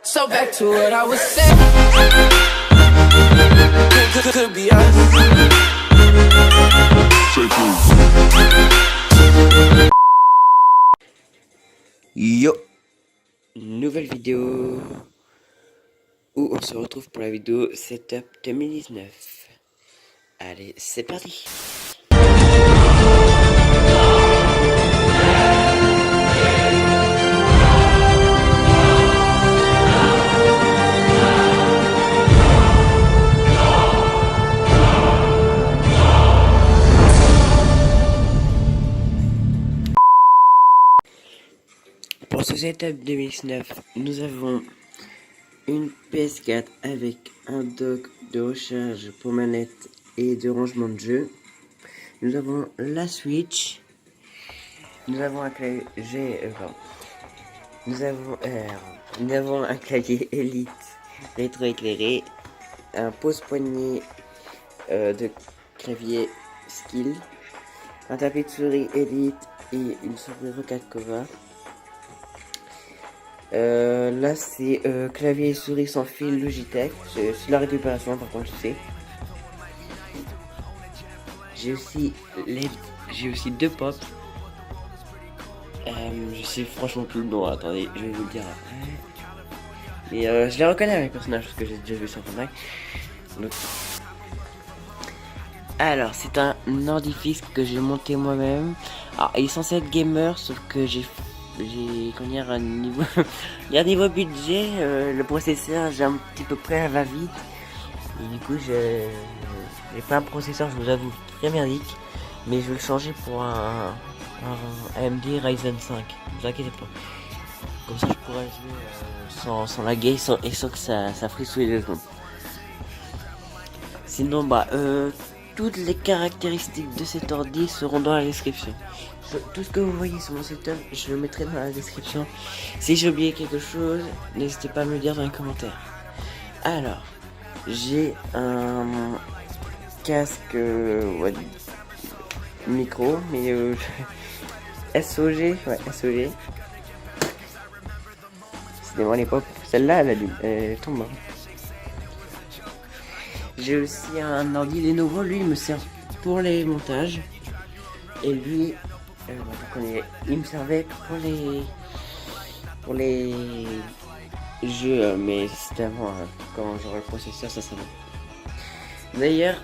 So back to what I was saying. Could be us. Yo, nouvelle vidéo où on se retrouve pour la vidéo Setup 2019. Allez, c'est parti. Pour ce setup 2019, nous avons une PS4 avec un dock de recharge pour manette et de rangement de jeu. Nous avons la Switch. Nous avons un clavier nous avons un clavier Elite rétroéclairé, un pose-poignet de clavier Skill, un tapis de souris Elite et une souris Rocket Cover. Là c'est clavier et souris sans fil Logitech, c'est la récupération par contre je sais. J'ai aussi deux pops. Je sais franchement plus le nom, attendez, je vais vous le dire après. Mais je les reconnais avec les personnages parce que j'ai déjà vu sur Fortnite. Donc... Alors c'est un ordi fixe que j'ai monté moi-même. Alors il est censé être gamer sauf que j'ai quand il y a un niveau il y a un niveau budget, le processeur j'ai un petit peu près à va vite et du coup j'ai pas un processeur, je vous avoue, très merdique, mais je vais le changer pour un AMD Ryzen 5, ne vous inquiétez pas, comme ça je pourrais jouer sans laguer et sans que ça frissouille les secondes. Sinon toutes les caractéristiques de cet ordi seront dans la description. Tout ce que vous voyez sur mon setup, je le mettrai dans la description. Si j'ai oublié quelque chose, n'hésitez pas à me le dire dans les commentaires. Alors, j'ai un casque micro, mais SOG, ouais, SOG. C'était moi à l'époque. Celle-là, elle tombe. J'ai aussi un ordi Lenovo, lui il me sert pour les montages. Et lui, il me servait pour les jeux, mais c'était avant, quand j'aurai le processeur, ça serait bon. D'ailleurs,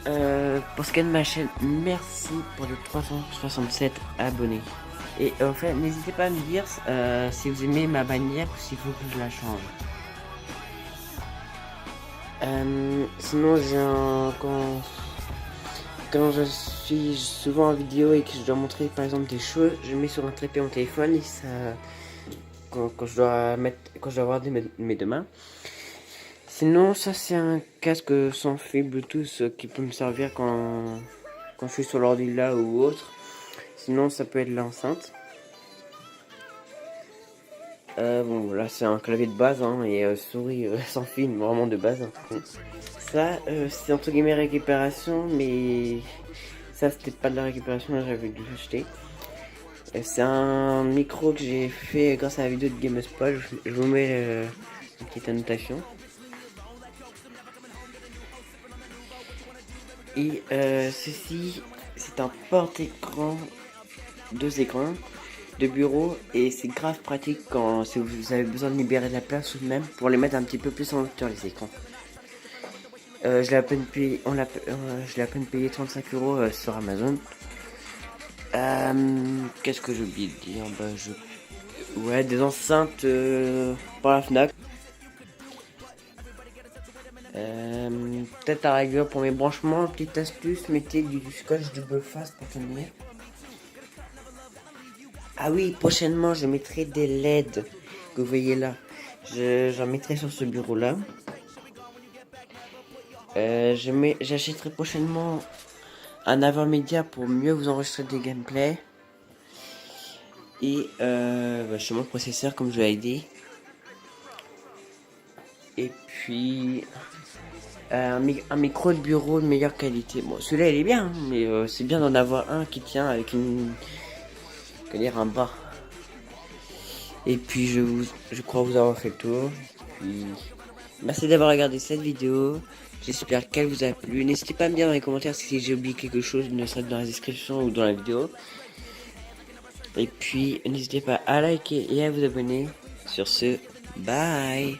pour ce qui est de ma chaîne, merci pour les 367 abonnés. Et en fait, n'hésitez pas à me dire si vous aimez ma bannière ou s'il faut que je la change. Sinon, quand je suis souvent en vidéo et que je dois montrer par exemple des choses, je mets sur un trépied mon téléphone et ça, quand je dois avoir mes deux mains. Sinon, ça c'est un casque sans fil Bluetooth qui peut me servir quand je suis sur l'ordi là ou autre. Sinon, ça peut être l'enceinte. Bon, là c'est un clavier de base et souris sans fil, vraiment de base. Ça, c'est entre guillemets récupération, mais ça c'était pas de la récupération, là j'avais dû l'acheter. C'est un micro que j'ai fait grâce à la vidéo de GameSpot, je vous mets une petite annotation. Et ceci, c'est un porte-écran, 2 écrans de bureau, et c'est grave pratique si vous avez besoin de libérer de la place ou même pour les mettre un petit peu plus en hauteur les écrans. Je l'ai à peine payé 35 € sur Amazon. Qu'est-ce que j'ai oublié de dire? Ouais, des enceintes par la Fnac. Peut-être à rigueur pour mes branchements, petite astuce, mettez du scotch double face pour tenir. Ah oui, prochainement je mettrai des LED que vous voyez là. J'en mettrai sur ce bureau là. J'achèterai prochainement un avant-média pour mieux vous enregistrer des gameplays. Et justement le processeur comme je l'ai dit. Et puis un micro de bureau de meilleure qualité. Bon, celui-là il est bien, mais c'est bien d'en avoir un qui tient avec un bas. Et puis je crois vous avoir fait le tour. puis merci d'avoir regardé cette vidéo. J'espère qu'elle vous a plu. N'hésitez pas à me dire dans les commentaires si j'ai oublié quelque chose, ne serait-ce dans la description ou dans la vidéo. Et puis n'hésitez pas à liker et à vous abonner. Sur ce, bye.